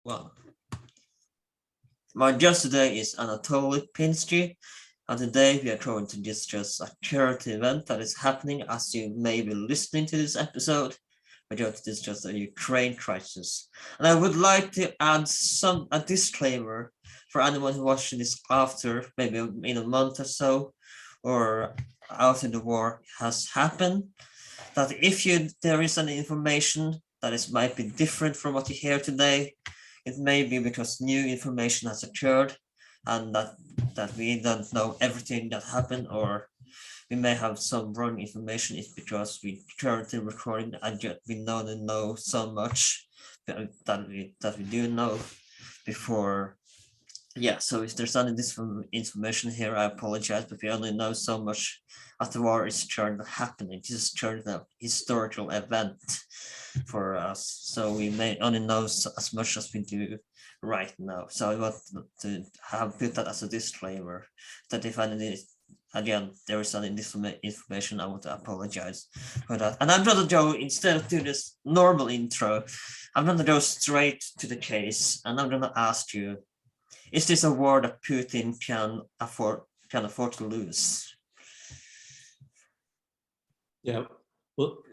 Well, my guest today is Anatoly Pinsky, and today we are going to discuss a charity event that is happening as you may be listening to this episode. We're going to discuss the Ukraine crisis. And I would like to add a disclaimer for anyone who watching this after, maybe in a month or so, or after the war has happened, that if there is any information that might be different from what you hear today, it may be because new information has occurred and that we don't know everything that happened, or we may have some wrong information. It's because we currently recording and we don't know so much that we do know before. Yeah, so if there's any information here, I apologize, but we only know so much as the war is currently happening. This is currently a historical event for us, so we may only know as much as we do right now. So I want to put that as a disclaimer, that if any, again, there is any information, I want to apologize for that. And I'm gonna go, instead of doing this normal intro, I'm gonna go straight to the case, and I'm gonna ask you, is this a war that Putin can afford to lose? Yeah, well,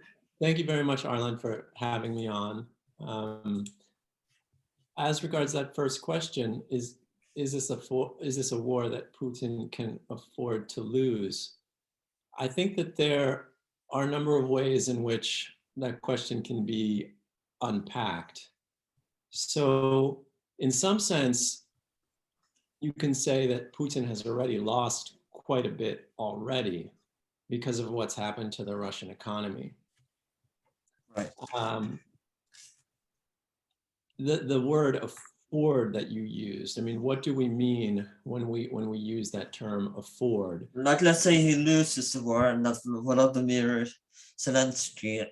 thank you very much, Erlend, for having me on. As regards that first question, is this a war that Putin can afford to lose? I think that there are a number of ways in which that question can be unpacked. So, in some sense, you can say that Putin has already lost quite a bit already because of what's happened to the Russian economy. Right. The word afford that you used, I mean, what do we mean when we use that term afford? Like, let's say he loses the war and that Volodymyr Zelensky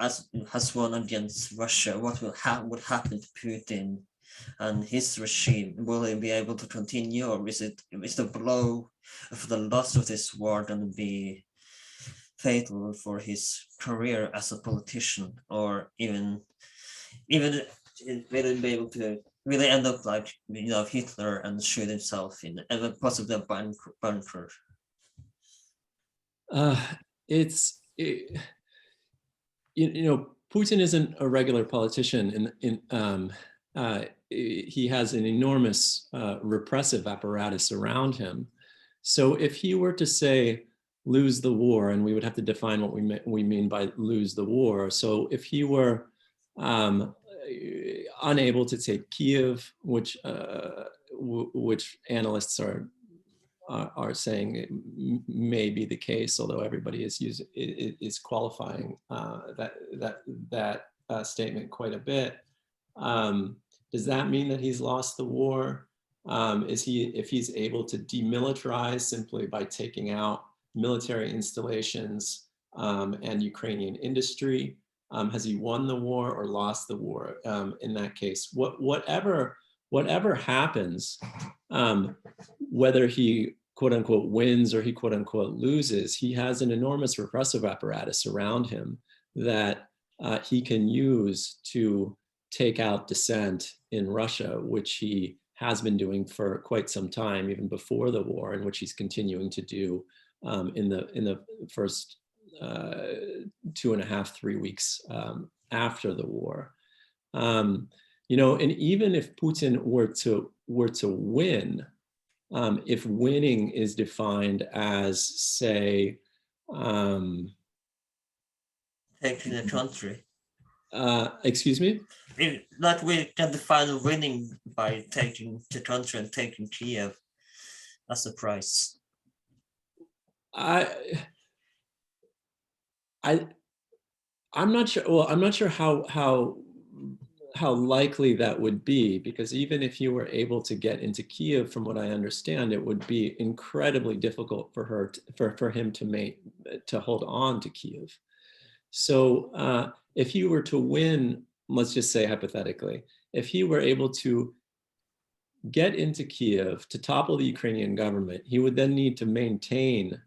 has won against Russia. What would happen to Putin and his regime? Will he be able to continue, or is the blow of the loss of this war going to be fatal for his career as a politician, or even will he be able to really end up like Hitler and shoot himself in possibly a bunker? Putin isn't a regular politician. He has an enormous repressive apparatus around him. So if he were to say lose the war, and we would have to define what we mean by lose the war. So if he were unable to take Kiev, which analysts are saying may be the case, although everybody is qualifying that statement quite a bit. Does that mean that he's lost the war? If he's able to demilitarize simply by taking out military installations and Ukrainian industry, has he won the war or lost the war? In that case, whatever happens, whether he quote unquote wins or he quote unquote loses, he has an enormous repressive apparatus around him that he can use to take out dissent in Russia, which he has been doing for quite some time, even before the war, and which he's continuing to do in the first 2.5, 3 weeks after the war. And even if Putin were to win, if winning is defined as, say, taking the country. Excuse me? That we can define winning by taking the country and taking Kiev as a prize. I'm not sure. Well, I'm not sure how likely that would be, because even if you were able to get into Kiev, from what I understand, it would be incredibly difficult for him to hold on to Kiev. So if he were to win, let's just say hypothetically, if he were able to get into Kiev to topple the Ukrainian government, he would then need to maintain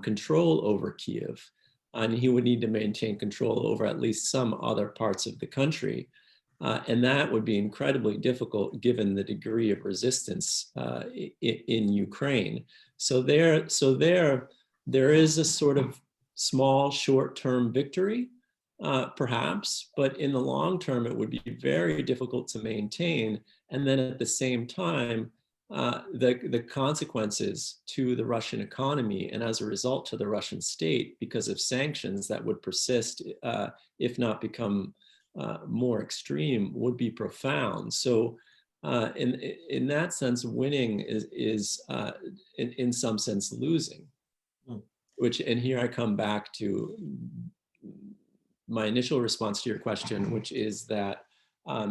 control over Kiev, and he would need to maintain control over at least some other parts of the country. And that would be incredibly difficult given the degree of resistance in Ukraine. So there is a sort of small short-term victory, perhaps, but in the long term, it would be very difficult to maintain. And then at the same time, the consequences to the Russian economy and as a result to the Russian state because of sanctions that would persist, if not become more extreme, would be profound. So in that sense, winning is in some sense losing. And here I come back to my initial response to your question, which is that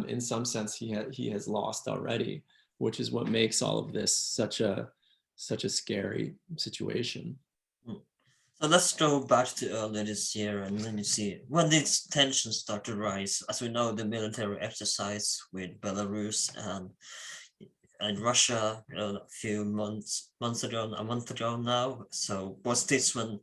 in some sense he has lost already, which is what makes all of this such a scary situation. So let's go back to earlier this year and let me see when these tensions start to rise. As we know, the military exercise with Belarus and Russia, a few months ago, a month ago now. So was this when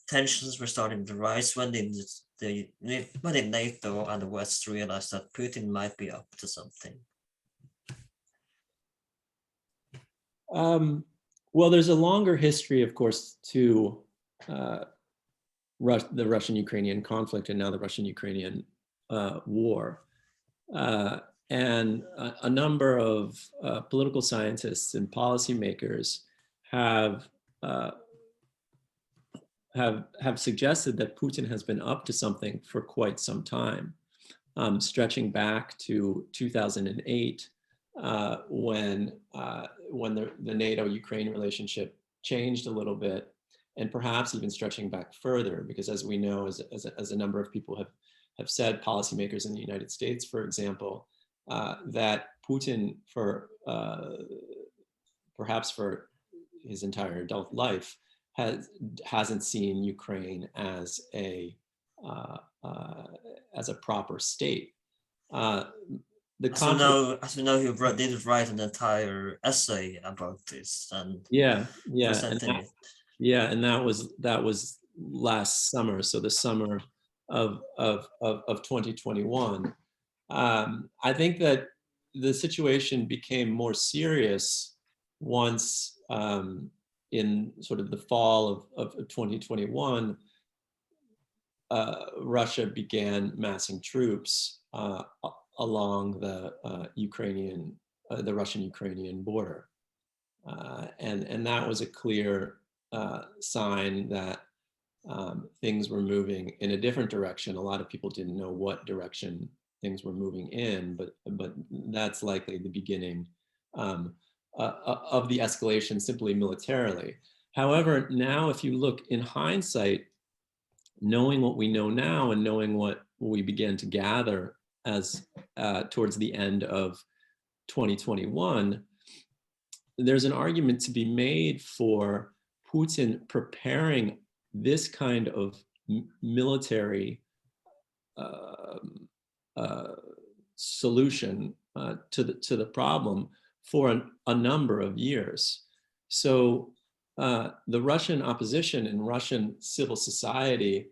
tensions were starting to rise? When did NATO and the West realize that Putin might be up to something? Well, there's a longer history, of course, to the Russian-Ukrainian conflict and now the Russian-Ukrainian war. And a number of political scientists and policymakers have suggested that Putin has been up to something for quite some time, stretching back to 2008, when the NATO-Ukraine relationship changed a little bit, and perhaps even stretching back further, because as we know, as a number of people have said, policymakers in the United States, for example, that Putin, perhaps for his entire adult life, hasn't seen Ukraine as a proper state. As we know, he did write an entire essay about this and presenting it. Yeah, and that was last summer, so the summer of 2021. I think that the situation became more serious once, in sort of the fall of 2021, Russia began massing troops along the Russian-Ukrainian border. And that was a clear sign that things were moving in a different direction. A lot of people didn't know what direction things were moving in, but that's likely the beginning of the escalation simply militarily. However, now if you look in hindsight, knowing what we know now and knowing what we began to gather as towards the end of 2021, there's an argument to be made for Putin preparing this kind of military solution to the problem for a number of years. So the Russian opposition and Russian civil society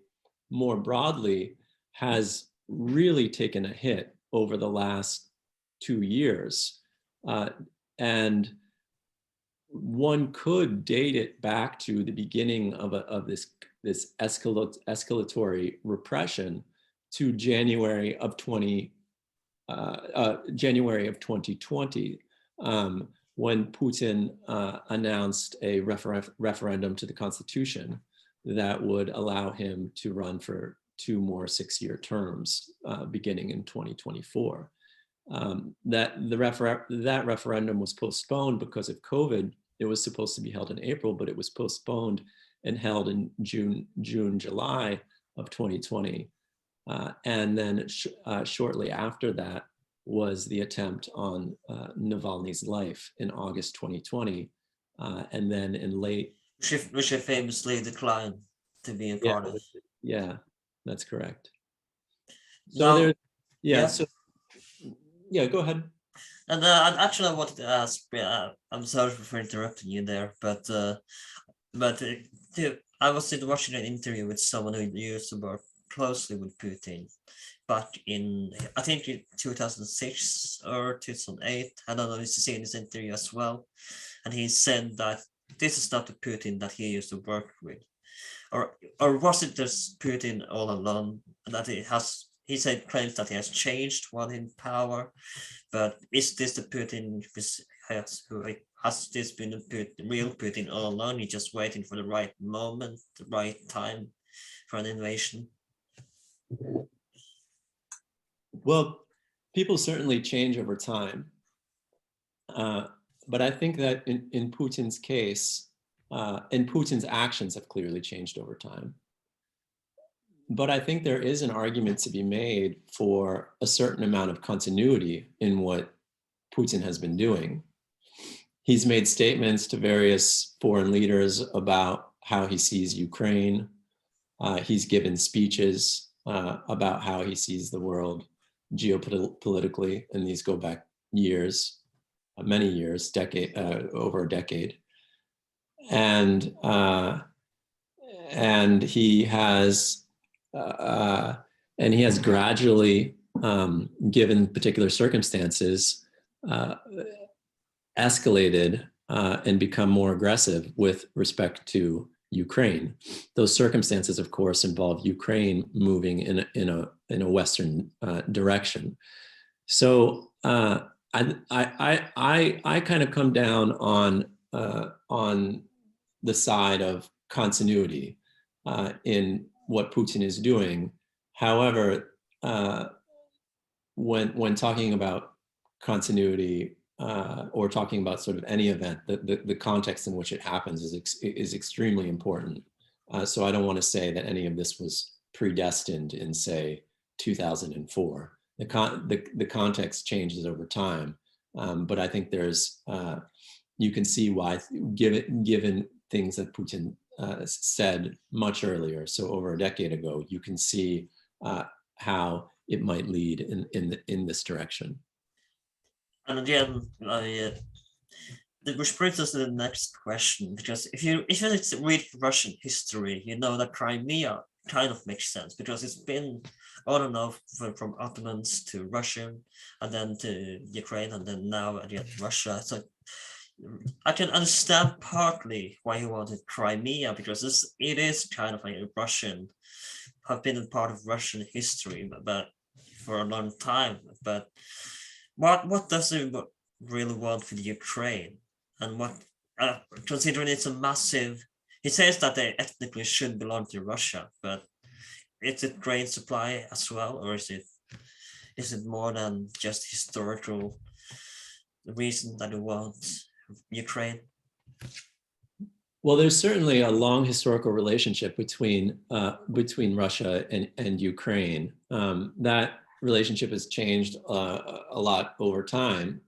more broadly has really taken a hit over the last 2 years. And one could date it back to the beginning of this escalatory repression to January of 2020, when Putin announced a referendum to the Constitution that would allow him to run for 2 more 6-year terms beginning in 2024. That referendum was postponed because of COVID. It was supposed to be held in April, but it was postponed and held in June, July of 2020. And then shortly after that was the attempt on Navalny's life in August 2020. And then in late... Which he famously declined to be a part of. Yeah, that's correct. So go ahead. And actually, I wanted to ask. I'm sorry for interrupting you there, but I was watching an interview with someone who used to work closely with Putin, back in, I think, in 2006 or 2008. I don't know if you see in this interview as well. And he said that this is not the Putin that he used to work with. Or was it just Putin all along? That he said claims that he has changed while in power, but is this the Putin who has this been the real Putin all along? He's just waiting for the right moment, the right time for an invasion. Well, people certainly change over time. But I think that in Putin's case, and Putin's actions have clearly changed over time. But I think there is an argument to be made for a certain amount of continuity in what Putin has been doing. He's made statements to various foreign leaders about how he sees Ukraine. He's given speeches about how he sees the world geopolitically, and these go back years, many years, over a decade. And he has gradually, given particular circumstances, escalated and become more aggressive with respect to Ukraine. Those circumstances, of course, involve Ukraine moving in a Western direction. So I kind of come down on the side of continuity in what Putin is doing. However, when talking about continuity or talking about sort of any event, the context in which it happens is extremely important. So I don't want to say that any of this was predestined in, say, 2004. The context changes over time, but I think there's you can see why, given things that Putin said much earlier, so over a decade ago, you can see how it might lead in this direction. And again, which brings us to the next question, because if you read Russian history, you know that Crimea kind of makes sense because it's been on and off from Ottomans to Russian, and then to Ukraine, and then now again Russia. So I can understand partly why he wanted Crimea, because it is kind of like a Russian, have been a part of Russian history, but for a long time. But what does he really want for the Ukraine? And what, considering it's a massive, he says that they ethnically should belong to Russia, but is it grain supply as well, or is it more than just historical reason that he wants Ukraine? Well, there's certainly a long historical relationship between Russia and Ukraine. That relationship has changed a lot over time,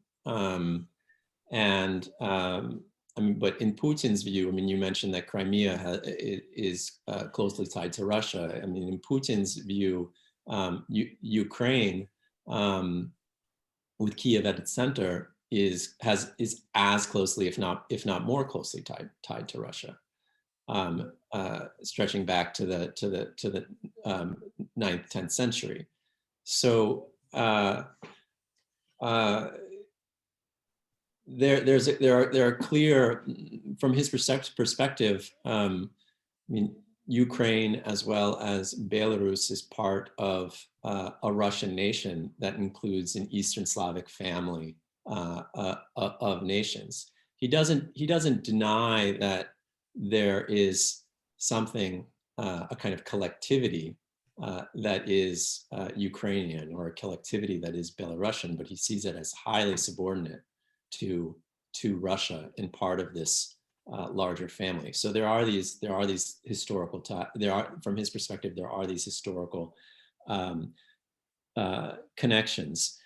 I mean, but in Putin's view, I mean, you mentioned that Crimea is closely tied to Russia. I mean, in Putin's view, Ukraine, with Kiev at its center, is as closely, if not more closely tied to Russia, stretching back to the 9th, 10th century. So there are clear, from his perspective, I mean, Ukraine as well as Belarus is part of a Russian nation that includes an Eastern Slavic family of nations. He doesn't deny that there is something, a kind of collectivity that is Ukrainian, or a collectivity that is Belarusian, but he sees it as highly subordinate to Russia and part of this larger family. So there are these historical, from his perspective, there are these historical connections.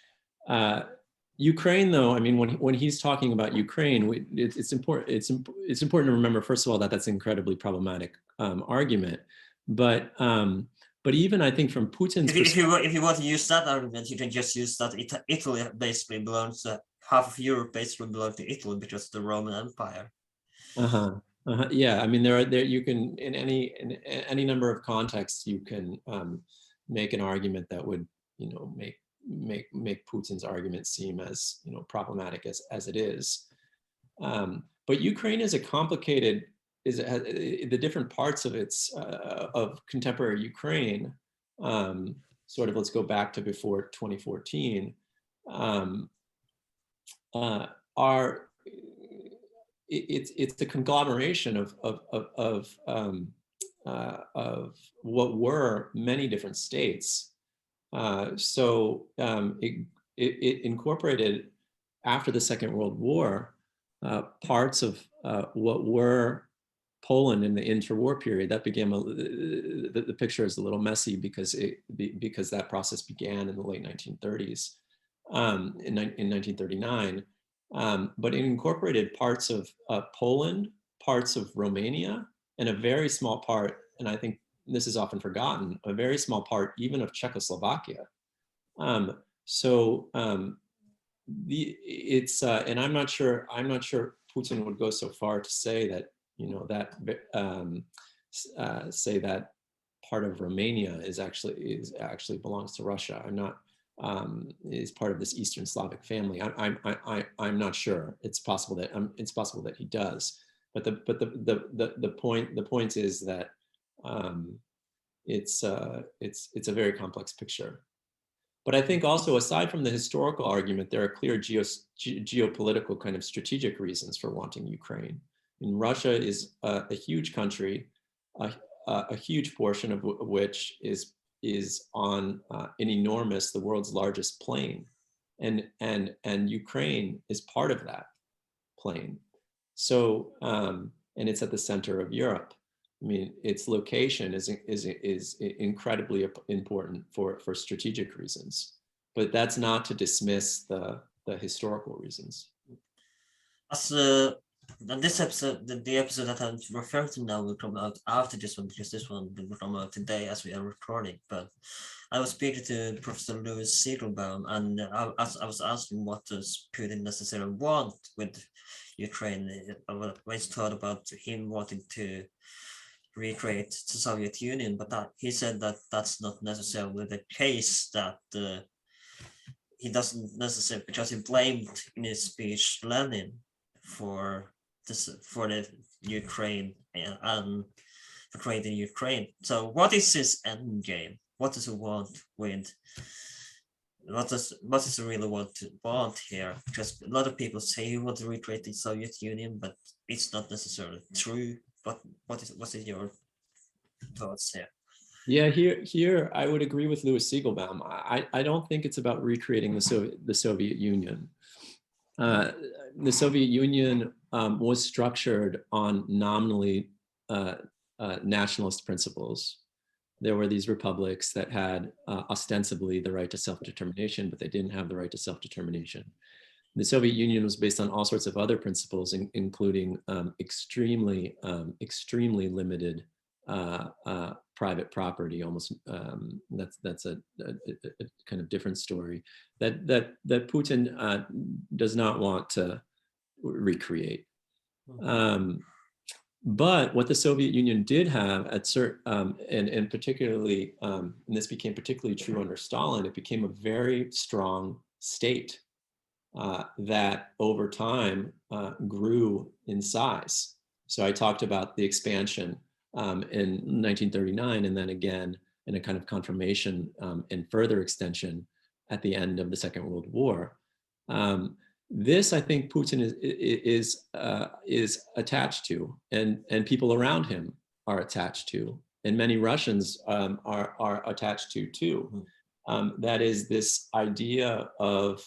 Ukraine, though, I mean, when he's talking about Ukraine, it's important to remember, first of all, that that's an incredibly problematic argument. But even, I think, from Putin's perspective, if you want to use that argument, you can just use that Italy basically belongs to, half of Europe basically belongs to Italy because of the Roman Empire. Yeah, I mean, there you can, in any number of contexts, you can make an argument that would make Putin's argument seem as problematic as it is. But Ukraine is a complicated, the different parts of its of contemporary Ukraine. Sort of, let's go back to before 2014. Are it's the conglomeration of what were many different states. It incorporated, after the Second World War, parts of what were Poland in the interwar period. That began the picture is a little messy because that process began in the late 1930s, in 1939. But it incorporated parts of Poland, parts of Romania, and a very small part, and I think this is often forgotten, a very small part even of Czechoslovakia. And I'm not sure Putin would go so far to say that say that part of Romania is actually belongs to Russia. I'm not is part of this Eastern Slavic family. I'm not sure. It's possible that he does. But the point is that it's a very complex picture. But I think also, aside from the historical argument, there are clear geopolitical kind of strategic reasons for wanting Ukraine. And Russia is a huge country, a huge portion of which is on the world's largest plain, and Ukraine is part of that plain. So and it's at the center of Europe. I mean, its location is incredibly important for strategic reasons, but that's not to dismiss the historical reasons. As this episode, the episode that I'm referring to now will come out after this one, because this one will come out today as we are recording. But I was speaking to Professor Louis Siegelbaum, and I was asking, what does Putin necessarily want with Ukraine? What his thought about him wanting to recreate the Soviet Union, but he said that that's not necessarily the case, that he doesn't necessarily, because he blamed in his speech Lenin for the Ukraine and for creating Ukraine. So what is his end game? What does he want with, what does he really want here? Because a lot of people say he wants to recreate the Soviet Union, but it's not necessarily true. But what's your thoughts here? Yeah, here I would agree with Louis Siegelbaum. I don't think it's about recreating the Soviet Union. The Soviet Union was structured on nominally nationalist principles. There were these republics that had ostensibly the right to self-determination, but they didn't have the right to self-determination. The Soviet Union was based on all sorts of other principles, including extremely limited private property. Almost that's a kind of different story that Putin does not want to recreate. But what the Soviet Union did have at certain, and particularly, and this became particularly true under Stalin, it became a very strong state that over time grew in size. So I talked about the expansion in 1939, and then again in a kind of confirmation and further extension at the end of the Second World War. This, I think, Putin is attached to, and people around him are attached to, and many Russians are attached to too. That is this idea of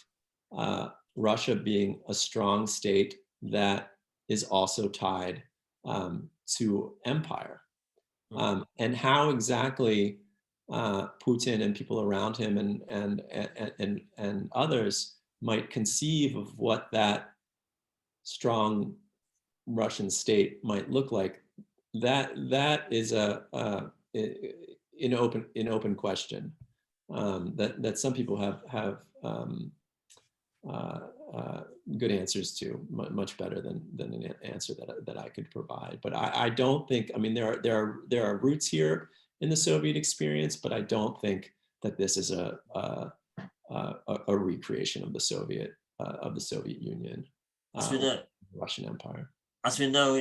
Russia being a strong state that is also tied to empire, and how exactly Putin and people around him and others might conceive of what that strong Russian state might look like. That is an open question that some people have good answers to, much better than an answer that I could provide. But I don't think, I mean, there are roots here in the Soviet experience, but I don't think that this is a recreation of the Soviet Union, As we know, Russian Empire. as we know,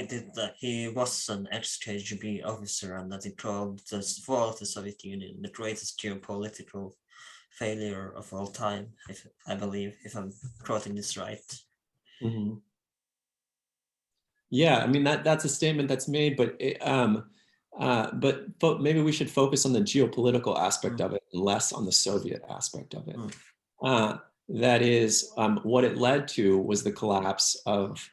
he was an ex-KGB officer, and that he called the fall of the Soviet Union the greatest geopolitical failure of all time, if I believe, if I'm quoting this right. Mm-hmm. Yeah, I mean that's a statement that's made, but maybe we should focus on the geopolitical aspect of it and less on the Soviet aspect of it. That is, what it led to was the collapse of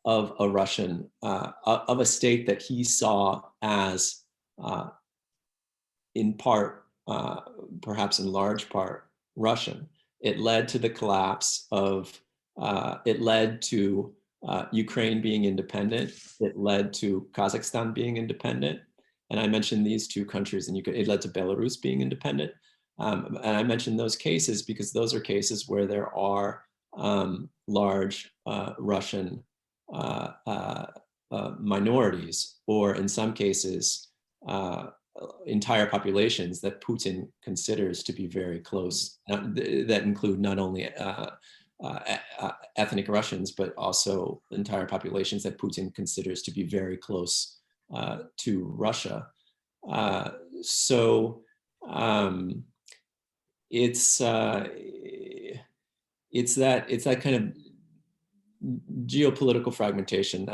a Russian, of a state that he saw as, in part, perhaps in large part, Russian. It led to the collapse of, it led to Ukraine being independent. It led to Kazakhstan being independent. And I mentioned these two countries, and it led to Belarus being independent. And I mentioned those cases because those are cases where there are large Russian minorities, or in some cases, entire populations that Putin considers to be very close, that include not only ethnic Russians, but also entire populations that Putin considers to be very close to Russia. So it's that kind of geopolitical fragmentation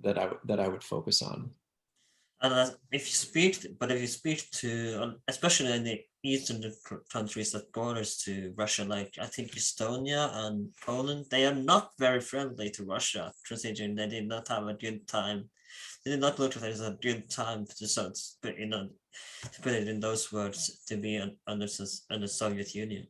that I would focus on. And if you speak to, especially in the eastern countries that borders to Russia, like I think Estonia and Poland, they are not very friendly to Russia, considering they did not have a good time. They did not look at it as a good time to put it in those words, to be under the Soviet Union.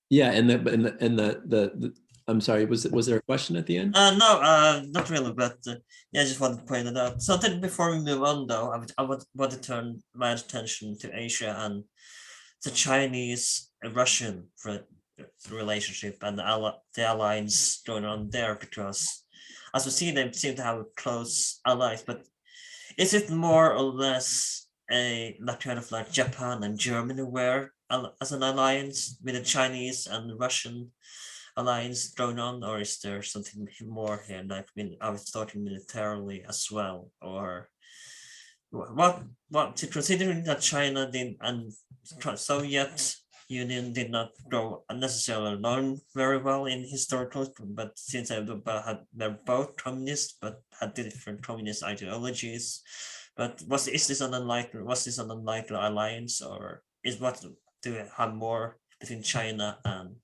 Yeah, and the I'm sorry, was there a question at the end? No, not really, but yeah, I just wanted to point it out. So then before we move on, though, I would want to turn my attention to Asia and the Chinese-Russian relationship and the alliance going on there, because as we see, they seem to have close allies, but is it more or less that kind of like Japan and Germany were as an alliance with the Chinese and Russian alliance going on, or is there something more here? Like, I was talking militarily as well, or what? Considering that China did and Soviet Union did not go necessarily along very well in historical, but since they're both communist but had different communist ideologies. But was this an unlikely alliance, or do we have more between China and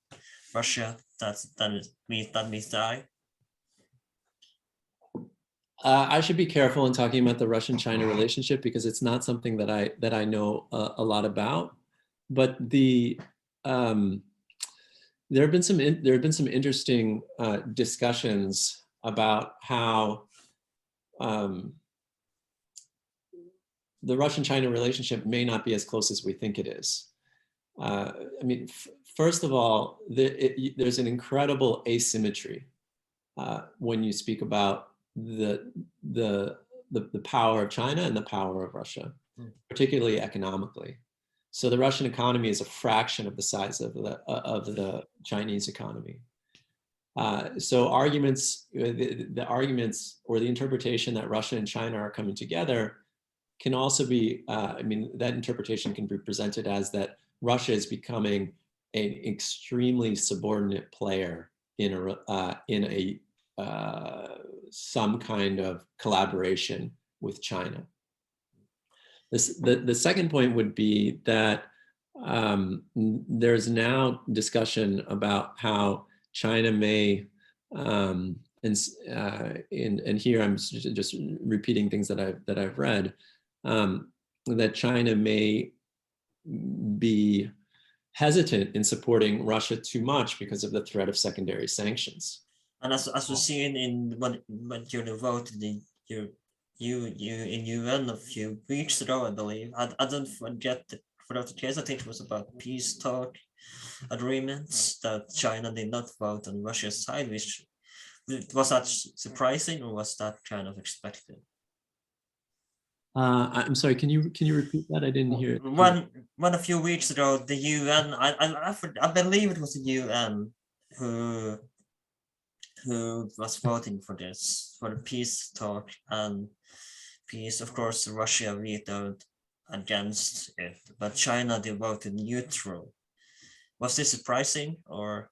Russia that meets the eye? I should be careful in talking about the Russian-China relationship because it's not something that I know a lot about. But there have been some interesting discussions about how the Russian-China relationship may not be as close as we think it is. I mean, first of all, there's an incredible asymmetry when you speak about the power of China and the power of Russia, particularly economically. So the Russian economy is a fraction of the size of the Chinese economy. So arguments, the arguments or the interpretation that Russia and China are coming together can also be, I mean, that interpretation can be presented as that Russia is becoming an extremely subordinate player in some kind of collaboration with China. The second point would be that there's now discussion about how China may, and here I'm just repeating things that I've read, that China may be hesitant in supporting Russia too much because of the threat of secondary sanctions. And as we've seen in when you voted in in UN a few weeks ago, I believe. I don't forget the case. I think it was about peace talk agreements that China did not vote on Russia's side, which was that surprising, or was that kind of expected? I'm sorry. Can you repeat that? I didn't hear it. When a few weeks ago, the UN, I believe it was the UN who was voting for this, for the peace talk and peace. Of course, Russia vetoed against it, but China, they voted neutral. Was this surprising or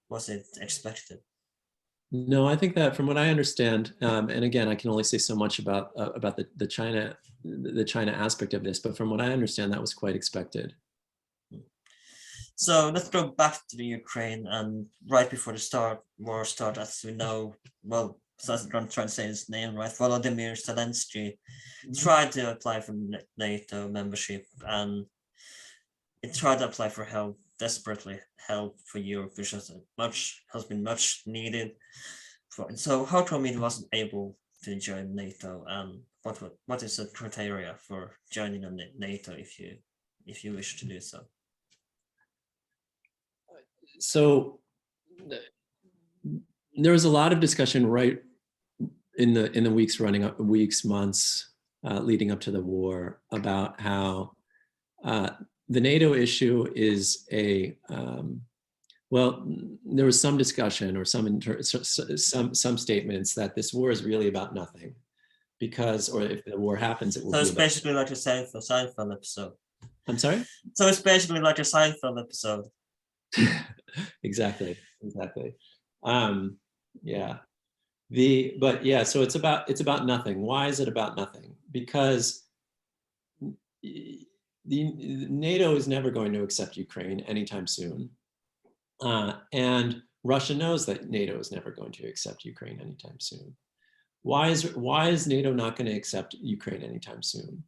was it expected? No, I think that from what I understand, and again, I can only say so much about the China aspect of this, but from what I understand, that was quite expected. So let's go back to the Ukraine, and right before the war started, as we know, well, so I'm trying to say his name right, Volodymyr Zelensky tried to apply for NATO membership, and it tried to apply for help, desperately help for Europe, which has been much needed. So how come it wasn't able to join NATO, and what is the criteria for joining NATO if you wish to do so? So there was a lot of discussion right in the weeks, months leading up to the war about how the NATO issue is well, there was some discussion or some statements that this war is really about nothing, because, or if the war happens, it will. So it's basically like a Seinfeld episode. I'm sorry? So it's basically like a Seinfeld episode. Exactly. Yeah. But yeah, so it's about nothing. Why is it about nothing? Because the NATO is never going to accept Ukraine anytime soon. And Russia knows that NATO is never going to accept Ukraine anytime soon. Why is NATO not going to accept Ukraine anytime soon?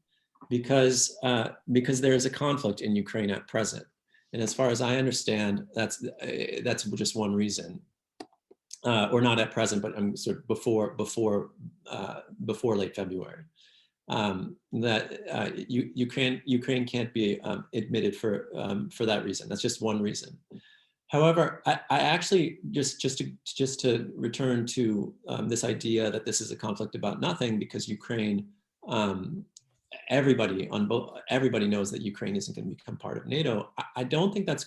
Because there is a conflict in Ukraine at present. And as far as I understand, that's just one reason, or not at present, but I'm sort of before late February, that Ukraine can't be admitted for that reason. That's just one reason. However, I actually just to return to this idea that this is a conflict about nothing, because Ukraine. Everybody knows that Ukraine isn't going to become part of NATO. I don't think that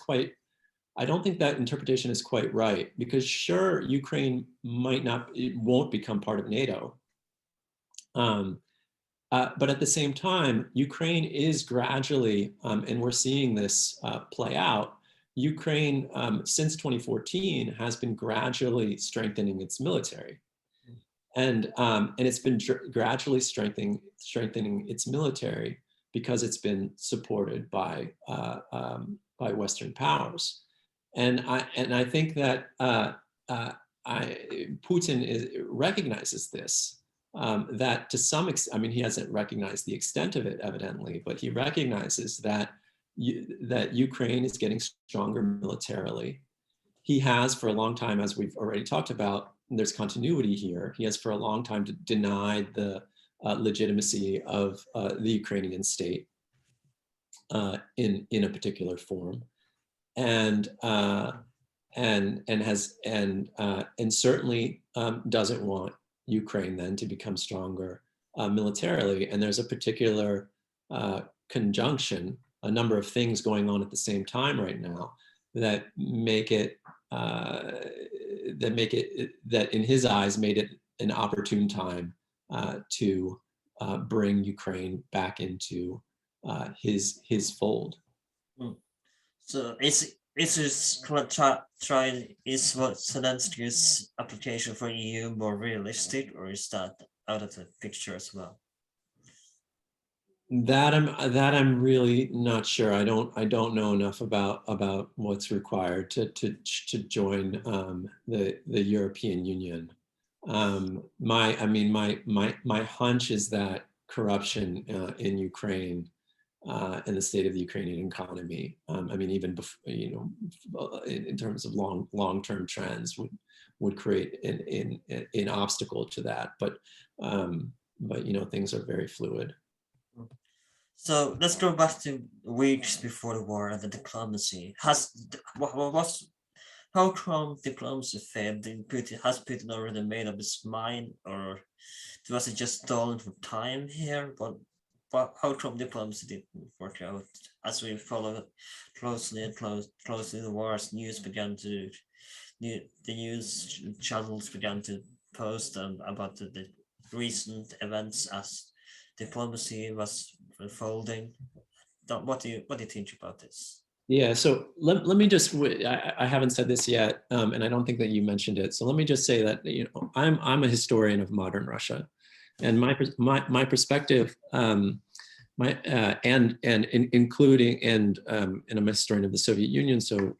interpretation is quite right, because sure, Ukraine won't become part of NATO. But at the same time, Ukraine is gradually, and we're seeing this play out, Ukraine since 2014 has been gradually strengthening its military. And it's been gradually strengthening its military because it's been supported by Western powers, and I think that Putin recognizes this. That to some extent, I mean, he hasn't recognized the extent of it, evidently, but he recognizes that Ukraine is getting stronger militarily. He has for a long time, as we've already talked about. There's continuity here. He has for a long time denied the legitimacy of the Ukrainian state in a particular form, and certainly doesn't want Ukraine then to become stronger militarily. And there's a particular conjunction, a number of things going on at the same time right now that make it that in his eyes made it an opportune time to bring Ukraine back into his fold. So is Zelensky's application for EU more realistic, or is that out of the picture as well? That I'm really not sure. I don't know enough about what's required to join the European Union. My hunch is that corruption in Ukraine and the state of the Ukrainian economy, even before, in terms of long-term trends, would create an obstacle to that. But things are very fluid. So let's go back to weeks before the war and the diplomacy. how come diplomacy failed? Has Putin already made up his mind, or was it just stalling for time here? But how come diplomacy didn't work out? As we followed closely the wars, the news channels began to post about the recent events as diplomacy was unfolding. What do you think about this? Yeah, so let me just, I haven't said this yet, and I don't think that you mentioned it. So let me just say that, I'm a historian of modern Russia, and my perspective, including, and I'm a historian of the Soviet Union, so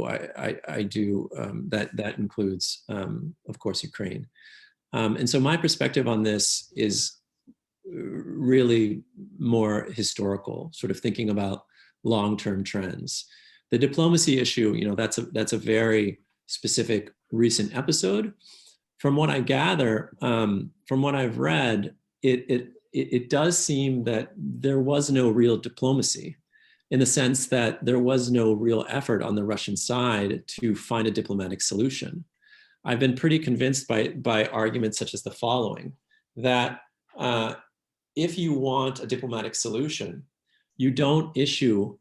I do, that includes, of course, Ukraine. And so my perspective on this is really more historical, sort of thinking about long-term trends. The diplomacy issue, that's a very specific recent episode. From what I gather, from what I've read, it does seem that there was no real diplomacy, in the sense that there was no real effort on the Russian side to find a diplomatic solution. I've been pretty convinced by arguments such as the following, that if you want a diplomatic solution, you don't issue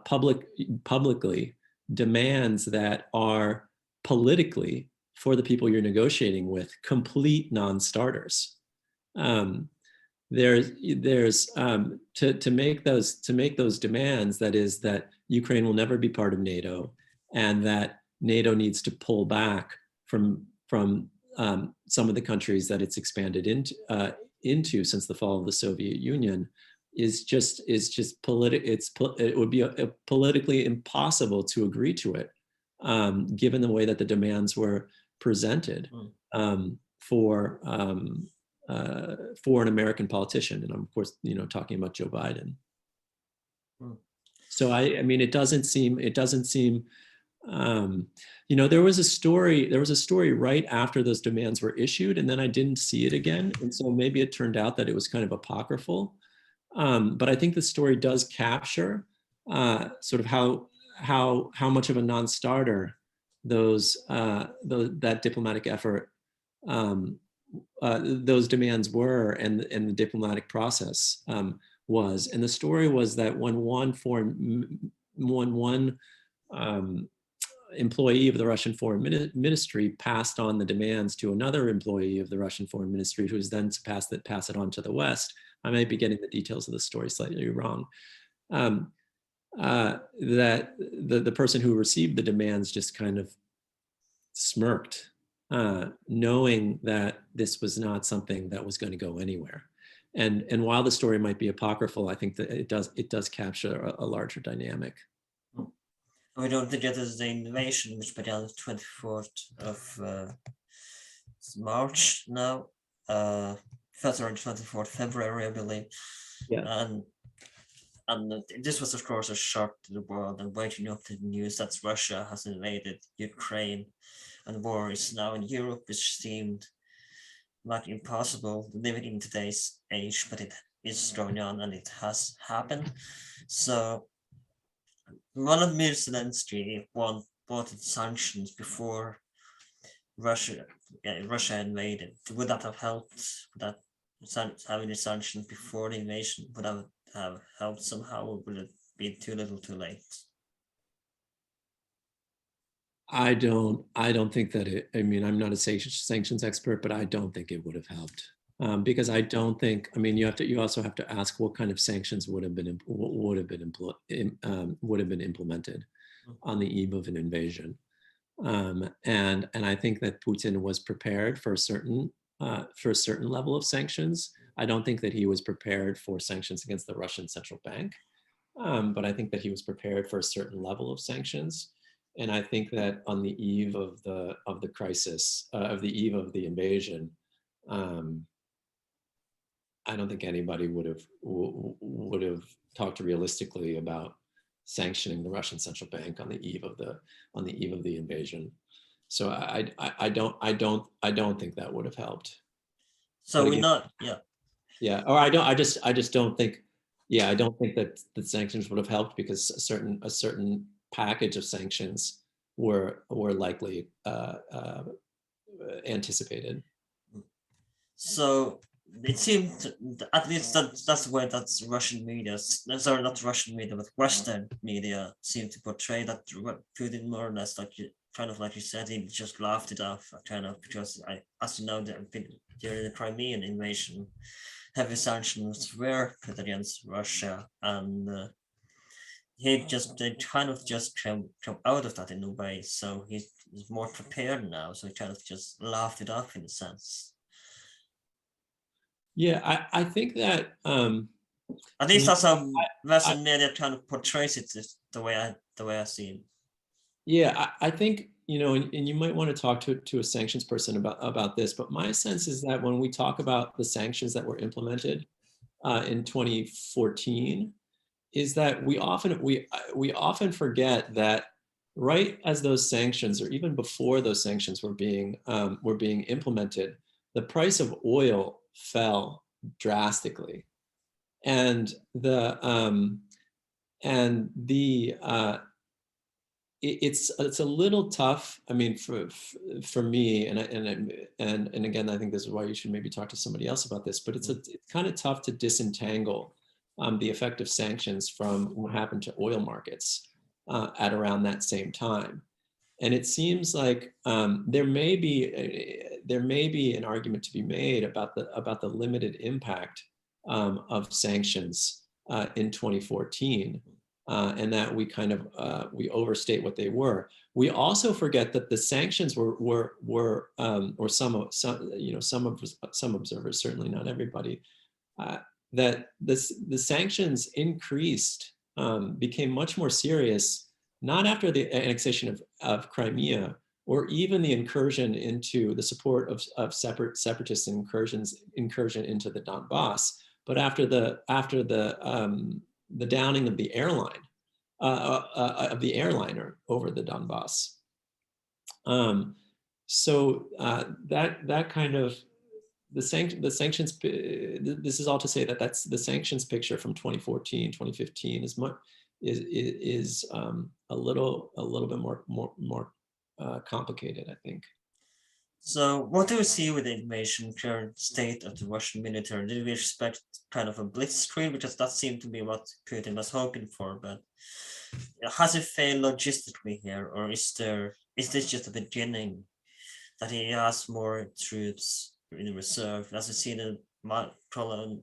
publicly demands that are politically, for the people you're negotiating with, complete non-starters. To make those demands, that is, that Ukraine will never be part of NATO, and that NATO needs to pull back from some of the countries that it's expanded into since the fall of the Soviet Union, it would be politically impossible to agree to it, given the way that the demands were presented for an American politician, and I'm of course talking about Joe Biden. So I mean, it doesn't seem. There was a story right after those demands were issued, and then I didn't see it again, and so maybe it turned out that it was kind of apocryphal. But I think the story does capture sort of how much of a non-starter that diplomatic effort, those demands were, and the diplomatic process was. And the story was that when one employee of the Russian Foreign Ministry passed on the demands to another employee of the Russian Foreign Ministry, who was then to pass it on to the West. I might be getting the details of the story slightly wrong. That the person who received the demands just kind of smirked, knowing that this was not something that was going to go anywhere. And while the story might be apocryphal, I think that it does capture a larger dynamic. We don't forget is the invasion, which began on the 24th of March now, first around 24th February, I believe. Yeah. And this was, of course, a shock to the world, and waking up to the news that Russia has invaded Ukraine and war is now in Europe, which seemed like impossible living in today's age, but it is going on and it has happened. So Volodymyr Zelensky wanted sanctions before Russia invaded. Would that have helped? Having the sanctions before the invasion would have helped somehow, or would it be too little, too late? I don't think that it. I mean, I'm not a sanctions expert, but I don't think it would have helped, because I don't think. I mean, you also have to ask what kind of sanctions would have been implemented on the eve of an invasion, and I think that Putin was prepared for a certain level of sanctions. I don't think that he was prepared for sanctions against the Russian central bank, but I think that he was prepared for a certain level of sanctions. And I think that on the eve of the crisis, of the eve of the invasion, I don't think anybody would have talked realistically about sanctioning the Russian central bank on the eve of the invasion. So I don't think that would have helped. So Or I just don't think. Yeah, I don't think that the sanctions would have helped, because a certain package of sanctions were likely anticipated. So it seemed, at least that's the way that Russian media, sorry, not Russian media, but Western media seem to portray that Putin more or less, like kind of like you said, he just laughed it off, kind of, because as you know, during the Crimean invasion, heavy sanctions were put against Russia, and they kind of just come out of that in a way. So he's more prepared now. So he kind of just laughed it off in a sense. Yeah, I think that At least that's how I, Western media kind of portrays it, is the way I see it. yeah, I think, you know, and you might want to talk to a sanctions person about this, but my sense is that when we talk about the sanctions that were implemented in 2014, is that we often forget that right as those sanctions, or even before those sanctions were being implemented, the price of oil fell drastically, and it's a little tough. I mean, for me, and again, I think this is why you should maybe talk to somebody else about this. But it's kind of tough to disentangle the effect of sanctions from what happened to oil markets at around that same time. And it seems like there may be an argument to be made about the limited impact of sanctions in 2014. And that we kind of we overstate what they were. We also forget that the sanctions were or some observers, certainly not everybody, that the sanctions increased, became much more serious, not after the annexation of Crimea, or even the incursion into the support of separatist incursion into the Donbass, but after the downing of the airliner over the Donbass. So that kind of the sanctions. This is all to say that that's the sanctions picture from 2014, 2015 is a little bit more complicated, I think. So what do we see with the invasion, current state of the Russian military? Did we expect kind of a blitzkrieg? Because that seemed to be what Putin was hoping for, but has it failed logistically here, or is this just the beginning, that he has more troops in reserve? As we see the prolong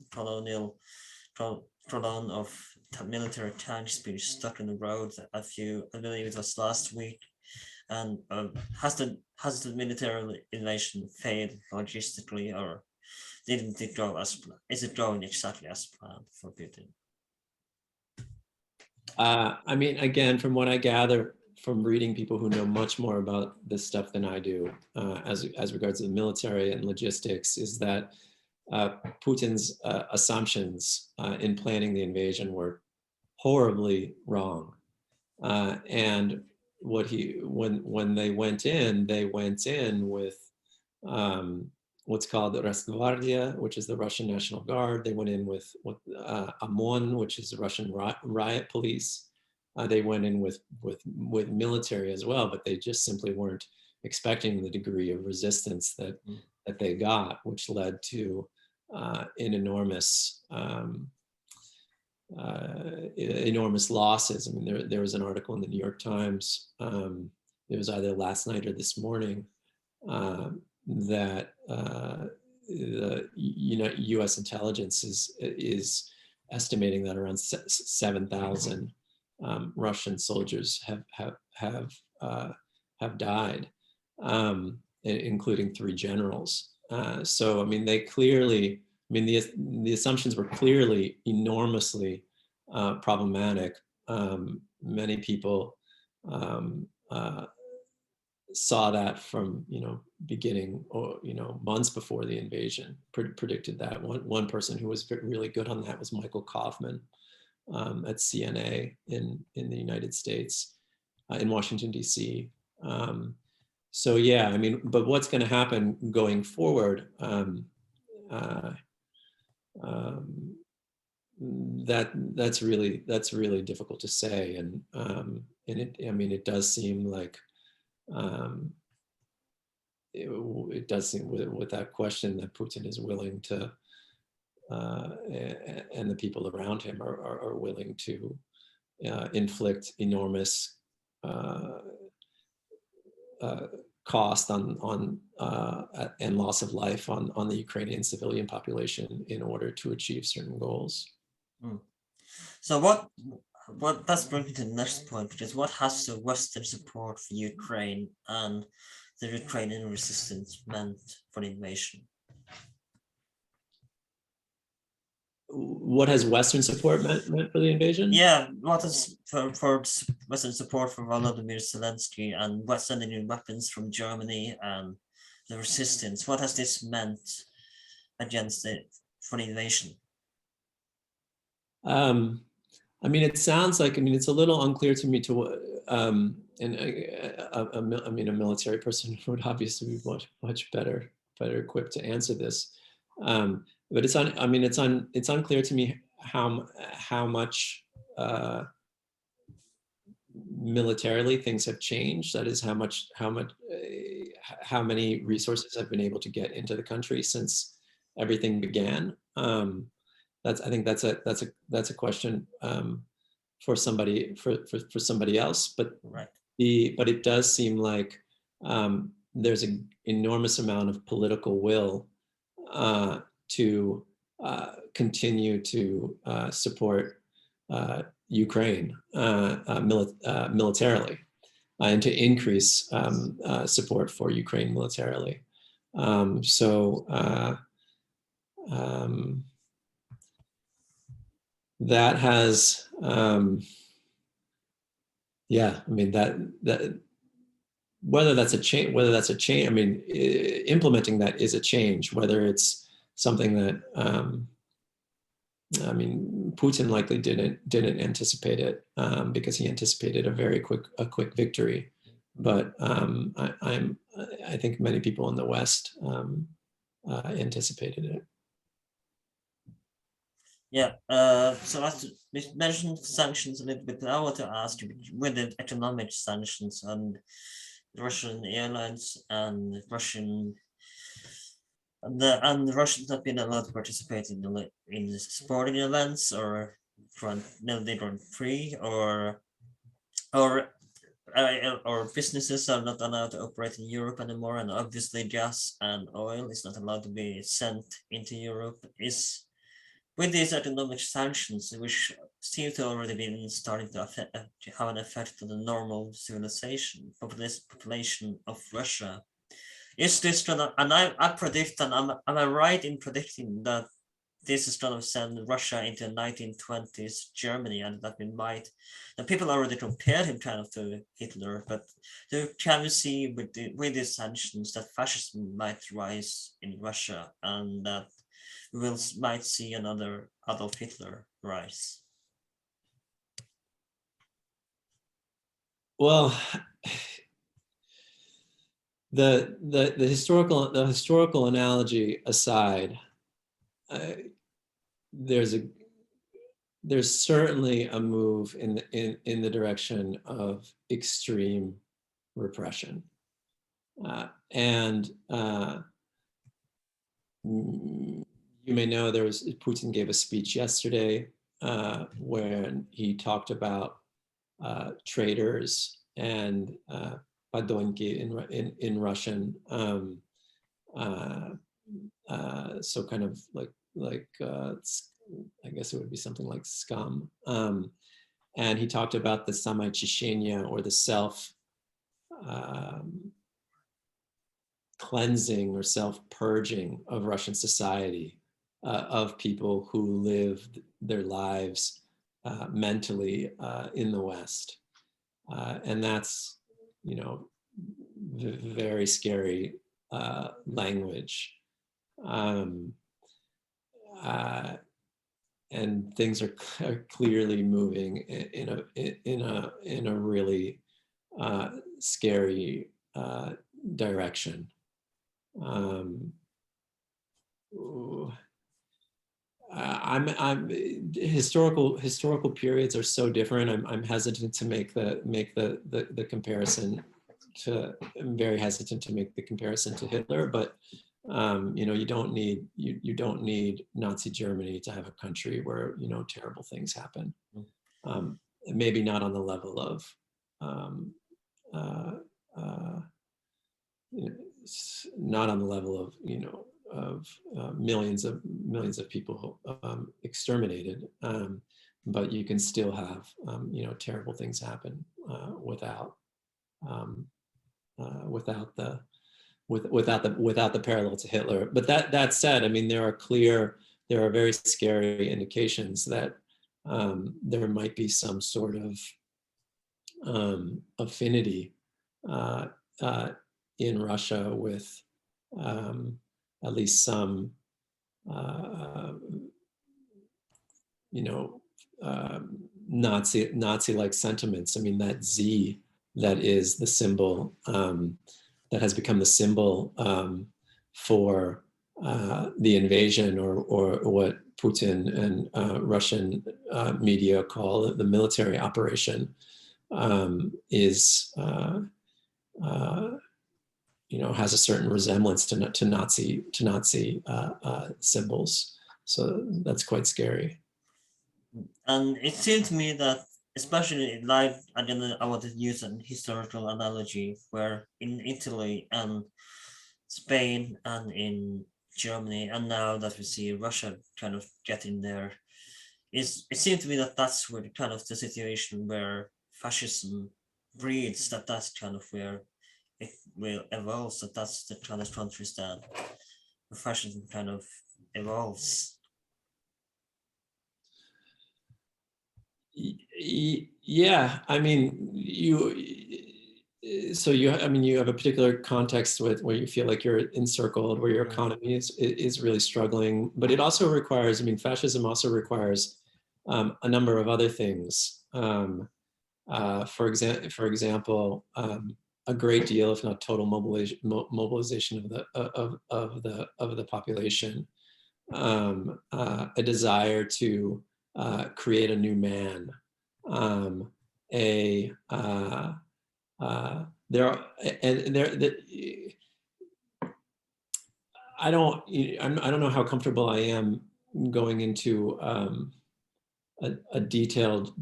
of military tanks being stuck in the road, I believe it was last week. And has the military invasion failed logistically, or didn't it go as planned? Is it going exactly as planned for Putin? I mean, again, from what I gather from reading people who know much more about this stuff than I do, as regards to the military and logistics, is that Putin's assumptions in planning the invasion were horribly wrong, and when they went in with what's called the Rosgvardia, which is the Russian National Guard. They went in with OMON, which is the Russian riot police. They went in with military as well, but they just simply weren't expecting the degree of resistance that they got, which led to an enormous losses. I mean, there was an article in the New York Times, it was either last night or this morning, that the U.S. intelligence is estimating that around 7,000 Russian soldiers have died, including 3 generals. So I mean, the assumptions were clearly enormously problematic. Many people saw that from beginning, or months before the invasion, predicted that. One person who was really good on that was Michael Kaufman at CNA in the United States, in Washington D.C. So yeah, I mean, but what's going to happen going forward? That's really difficult to say, and I mean, it does seem like it does seem without question that Putin is willing to, and the people around him are willing to inflict enormous cost on and loss of life on the Ukrainian civilian population in order to achieve certain goals. So what that's bringing me to the next point, which is what has the Western support for Ukraine and the Ukrainian resistance meant for the invasion? What has Western support meant for the invasion? Yeah, what is for Western support for Volodymyr Zelensky and sending in weapons from Germany and the resistance? What has this meant against it for the invasion? I mean, it sounds like, I mean, it's a little unclear to me and I mean, a military person would obviously be much better equipped to answer this. But it's unclear to me how much militarily things have changed. That is, how many resources have been able to get into the country since everything began. I think that's a question for somebody else. But right. But it does seem like there's an enormous amount of political will to continue to support Ukraine militarily and to increase support for Ukraine militarily. That has, yeah, I mean, that whether that's a change, I mean, implementing that is a change, whether it's something that, I mean, Putin likely didn't anticipate it because he anticipated a quick victory. But I think many people in the West anticipated it. Yeah, so as we mentioned sanctions a little bit, I want to ask you, with the economic sanctions and Russian airlines and the Russians have been allowed to participate in the sporting events or they run free or businesses are not allowed to operate in Europe anymore, and obviously gas and oil is not allowed to be sent into Europe. With these economic sanctions, which seem to already been starting to have an effect on the normal civilization, population of Russia, is this gonna? And I predict, and am I right in predicting that this is gonna send Russia into 1920s Germany, and that people already compared him kind of to Hitler, but can we see with these sanctions that fascism might rise in Russia, and that we might see another Adolf Hitler rise? Well, the historical analogy aside, there's certainly a move in the direction of extreme repression, and you may know Putin gave a speech yesterday where he talked about traitors and подонки in Russian. So kind of like I guess it would be something like scum. And he talked about the samaichishenia, or the self cleansing or self-purging of Russian society, of people who live their lives mentally in the West. And that's, very scary language. And things are clearly moving in a really scary direction. I'm historical periods are so different. I'm hesitant to make the comparison to. I'm very hesitant to make the comparison to Hitler, but you don't need Nazi Germany to have a country where terrible things happen. Maybe not on the level of not on the level of millions of people exterminated, but you can still have terrible things happen without the parallel to Hitler. But that said, I mean, there are very scary indications that there might be some sort of affinity in Russia with at least some Nazi-like sentiments. I mean, that Z that is the symbol that has become the symbol for the invasion, or what Putin and Russian media call the military operation, is has a certain resemblance to Nazi symbols. So that's quite scary. And it seemed to me that, especially like, I wanted to use an historical analogy where in Italy and Spain and in Germany, and now that we see Russia kind of getting there, it seemed to me that that's where kind of the situation where fascism breeds, that's kind of where it will evolve. So that's the kind of countries that fascism kind of evolves. Yeah, I mean, you have a particular context where you feel like you're encircled, where your economy is really struggling, but it also requires, I mean, fascism also requires a number of other things. For example, a great deal, if not total mobilization of the population, a desire to create a new man, I don't know how comfortable I am going into a detailed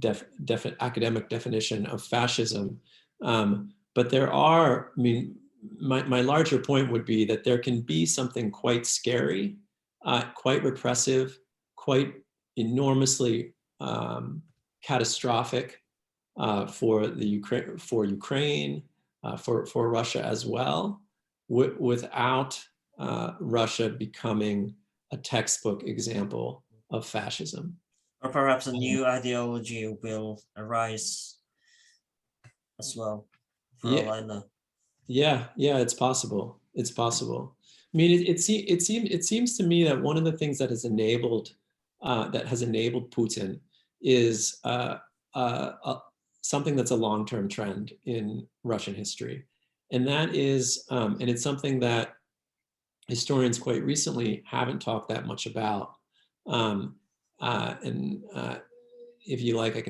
academic definition of fascism, but there are, I mean, my larger point would be that there can be something quite scary, quite repressive, quite enormously catastrophic for Ukraine, for Russia as well, without Russia becoming a textbook example of fascism. Or perhaps a new ideology will arise as well, for all I know. Yeah, it's possible. It's possible. I mean, it seems to me that one of the things that has enabled Putin is something that's a long-term trend in Russian history, and that is, and it's something that historians quite recently haven't talked that much about. If you like, I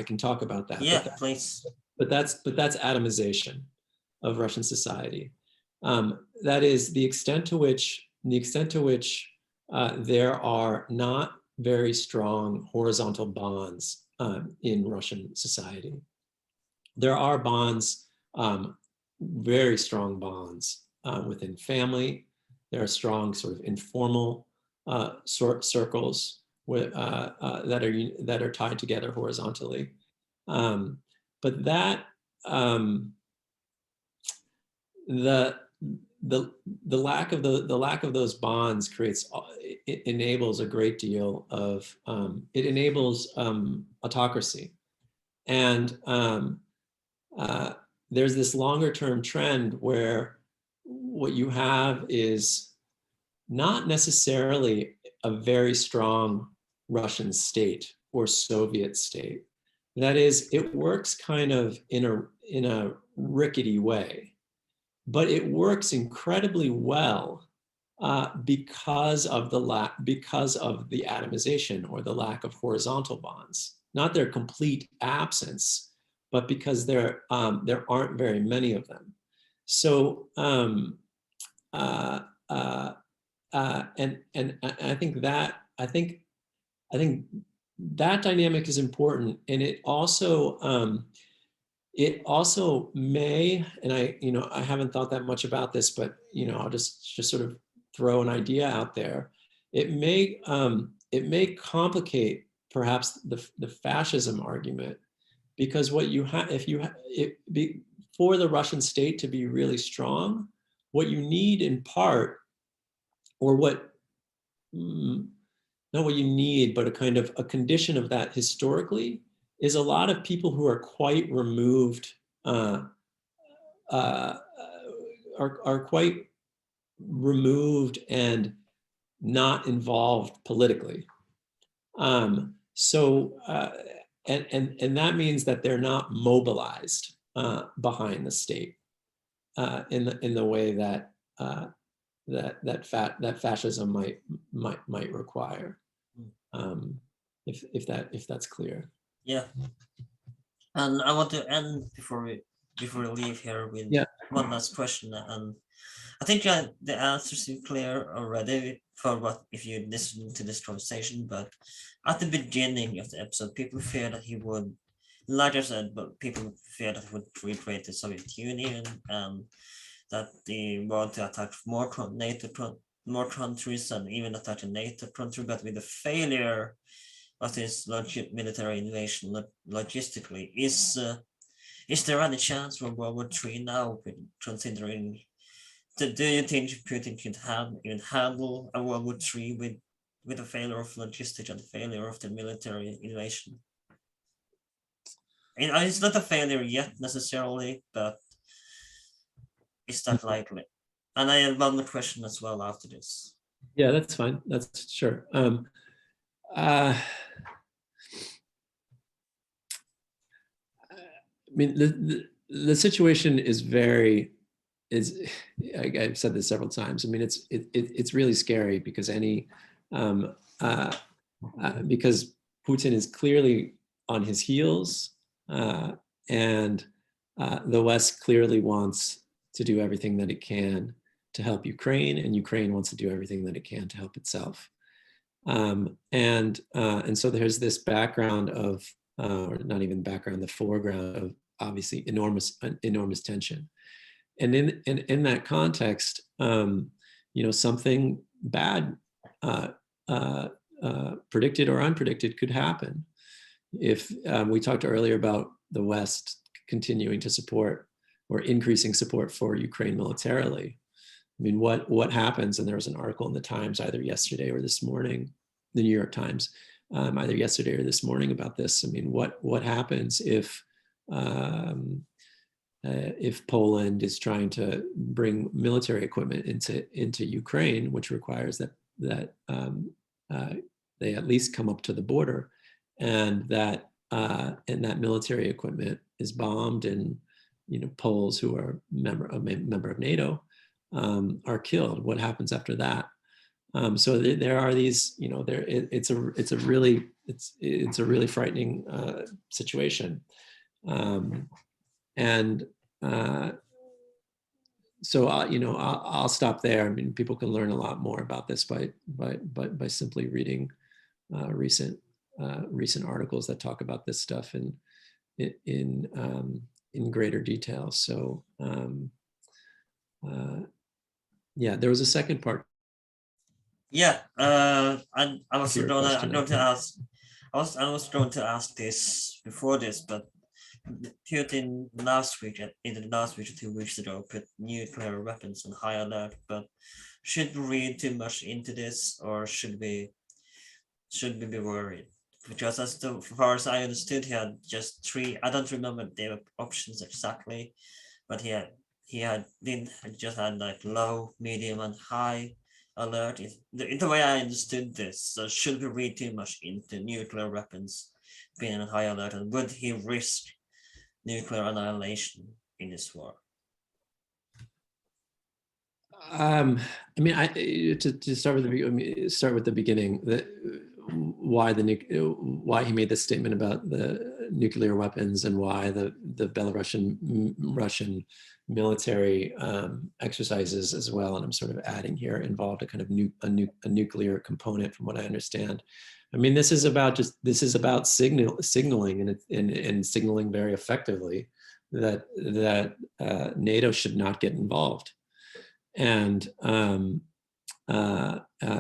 can talk about that. Yeah, please. But that's atomization of Russian society. That is the extent to which there are not very strong horizontal bonds in Russian society. There are bonds, very strong bonds within family. There are strong sort of informal circles that are tied together horizontally. But that the lack of those bonds enables a great deal of it enables autocracy, and there's this longer term trend where what you have is not necessarily a very strong Russian state or Soviet state. That is, it works kind of in a rickety way, but it works incredibly well because of the atomization or the lack of horizontal bonds, not their complete absence, but because there aren't very many of them. So and I think that dynamic is important, and it also may, and I haven't thought that much about this, but I'll just sort of throw an idea out there. It may complicate perhaps the fascism argument, because what you have, for the Russian state to be really strong, what you need in part, or not what you need, but a kind of a condition of that historically, is a lot of people who are quite removed, are quite removed and not involved politically. And that means that they're not mobilized behind the state in the way that that fascism might require. If that's clear. Yeah. And I want to end before we leave here with one last question. And I think the answers are clear already for what if you listen to this conversation. But at the beginning of the episode, people fear that he would, like I said, but people fear that he would recreate the Soviet Union, and that they want to attack more countries and even attack a NATO country. But with the failure of this military invasion logistically, is there any chance for World War III now, considering? Do you think Putin could even handle a World War III with the failure of logistics and the failure of the military invasion? And it's not a failure yet necessarily, but is that likely? And I have one more question as well after this. Yeah, that's fine. That's sure. I mean, the situation is I've said this several times. I mean, it's really scary, because because Putin is clearly on his heels, and the West clearly wants to do everything that it can to help Ukraine, and Ukraine wants to do everything that it can to help itself. And so there's this background of, or not even background, the foreground of obviously enormous tension. And in that context, something bad, predicted or unpredicted, could happen. If we talked earlier about the West continuing to support or increasing support for Ukraine militarily, I mean, what happens? And there was an article in the Times either yesterday or this morning, the New York Times, either yesterday or this morning about this. I mean, what happens if Poland is trying to bring military equipment into Ukraine, which requires that they at least come up to the border, and that military equipment is bombed, and Poles who are a member of NATO are killed? What happens after that? So there are these, it's a really frightening situation. So I'll stop there. I mean, people can learn a lot more about this by simply reading recent articles that talk about this stuff in greater detail. So yeah, there was a second part. Yeah, I was going to ask this before this, but Putin last week, either last week or 2 weeks ago, put nuclear weapons on high alert. But should we read too much into this, or should we be worried? Because as far as I understood, he had just 3. I don't remember the options exactly, but he just had like low, medium, and high alert. In the way I understood this, so should we read too much into nuclear weapons being on high alert, and would he risk nuclear annihilation in this war? I mean, to start with the beginning. Why he made this statement about the nuclear weapons and why the Russian military exercises as well, and I'm sort of adding here, involved a kind of a nuclear component, from what I understand. I mean, this is about signaling and signaling very effectively that NATO should not get involved. And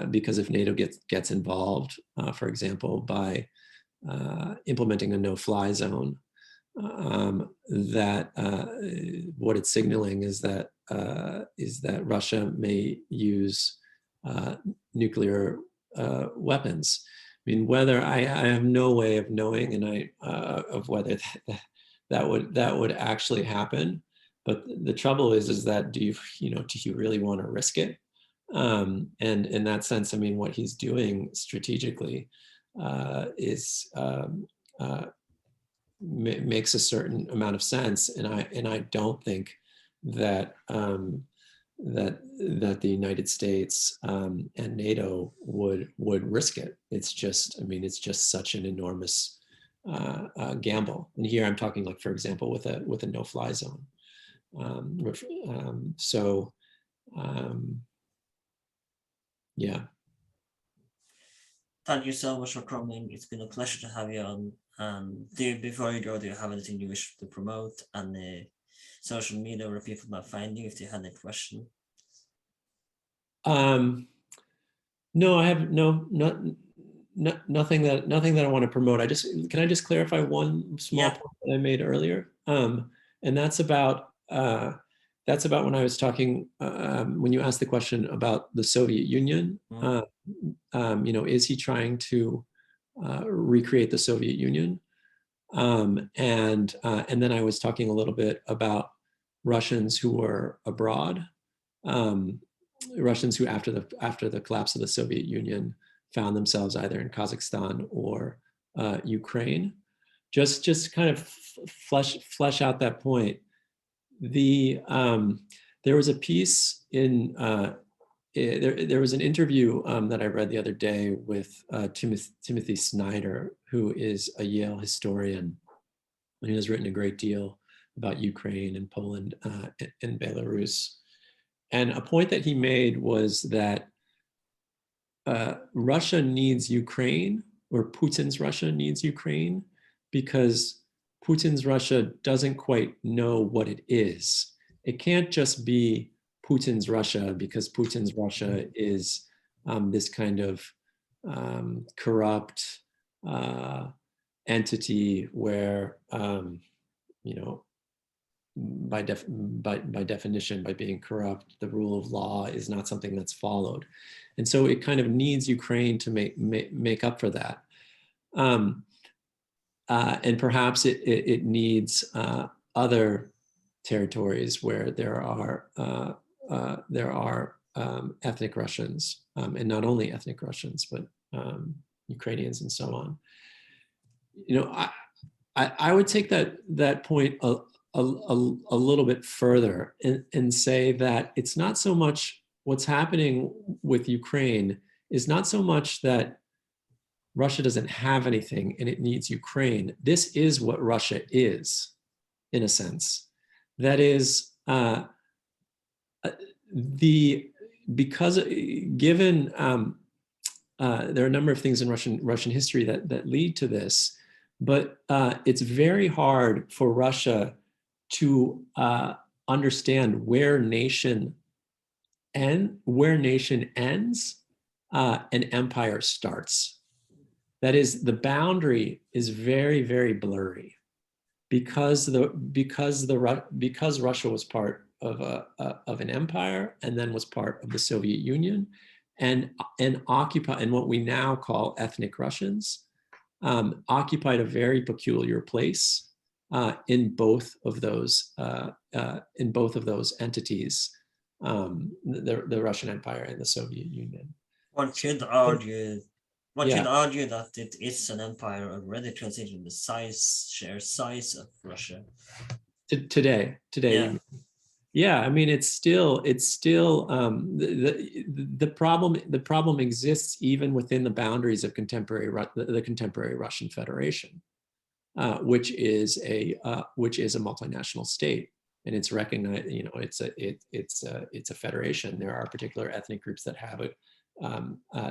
because if NATO gets involved, for example, by implementing a no-fly zone, that what it's signaling is that Russia may use nuclear weapons. I mean, whether I have no way of knowing, and of whether that would actually happen. But the trouble is that do you really want to risk it? And in that sense, I mean, what he's doing strategically is makes a certain amount of sense, and I don't think that that the United States and NATO would risk it. It's just, I mean, it's just such an enormous gamble. And here I'm talking, like, for example, with a no-fly zone. Yeah. Thank you so much for coming. It's been a pleasure to have you on. And before you go, do you have anything you wish to promote, and social media where people might find you if they had a question? No, I have nothing that I want to promote. Can I just clarify one small point that I made earlier? And that's about when I was talking, when you asked the question about the Soviet Union. Is he trying to recreate the Soviet Union? And then I was talking a little bit about Russians who were abroad, Russians who after the collapse of the Soviet Union found themselves either in Kazakhstan or Ukraine. Just kind of flesh out that point. There was a piece in there was an interview that I read the other day with Timothy Snyder, who is a Yale historian, and he has written a great deal about Ukraine and Poland and Belarus. And a point that he made was that Russia needs Ukraine, or Putin's Russia needs Ukraine, because Putin's Russia doesn't quite know what it is. It can't just be Putin's Russia, because Putin's Russia is this kind of corrupt entity where, by definition, by being corrupt, the rule of law is not something that's followed. And so it kind of needs Ukraine to make up for that. And perhaps it needs other territories where there are ethnic Russians, and not only ethnic Russians, but Ukrainians and so on. I would take that point a little bit further and say that it's not so much what's happening with Ukraine is not so much that Russia doesn't have anything and it needs Ukraine. This is what Russia is, in a sense. That is, because given there are a number of things in Russian history that lead to this, but it's very hard for Russia to understand where nation ends and empire starts. That is, the boundary is very, very blurry, because Russia was part of an empire and then was part of the Soviet Union, and what we now call ethnic Russians occupied a very peculiar place in both of those entities, the Russian Empire and the Soviet Union. One should argue that it is an empire already considering the sheer size of Russia. Today. Yeah. Yeah, I mean, it's still the problem exists even within the boundaries of the contemporary Russian Federation, which is a multinational state, and it's recognized. You know, it's a federation. There are particular ethnic groups that have it.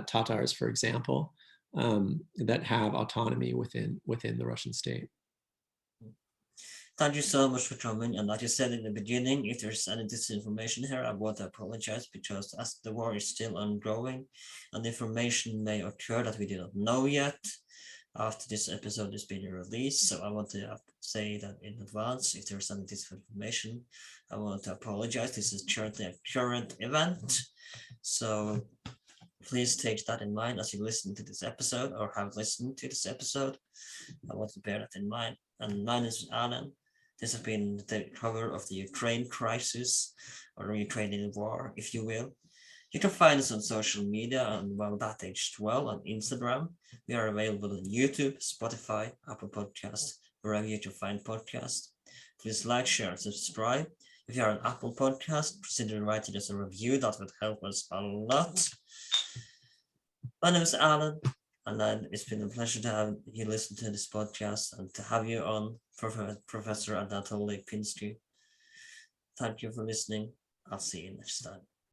Tatars, for example, that have autonomy within the Russian state. Thank you so much for coming. And like I said in the beginning, if there's any disinformation here, I want to apologize because as the war is still ongoing and information may occur that we do not know yet after this episode is being released. So I want to say that in advance, if there's any disinformation, I want to apologize. This is currently a current event. So please take that in mind as you listen to this episode or have listened to this episode. I want to bear that in mind. And my name is Alan. This has been the cover of the Ukraine crisis or the Ukrainian war, if you will. You can find us on social media on that aged well on Instagram. We are available on YouTube, Spotify, Apple Podcasts, wherever you can find podcasts. Please like, share, and subscribe. If you are on Apple Podcast, consider writing us a review. That would help us a lot. My name is Alan, and it's been a pleasure to have you listen to this podcast and to have you on, Professor Anatoly Pinsky. Thank you for listening. I'll see you next time.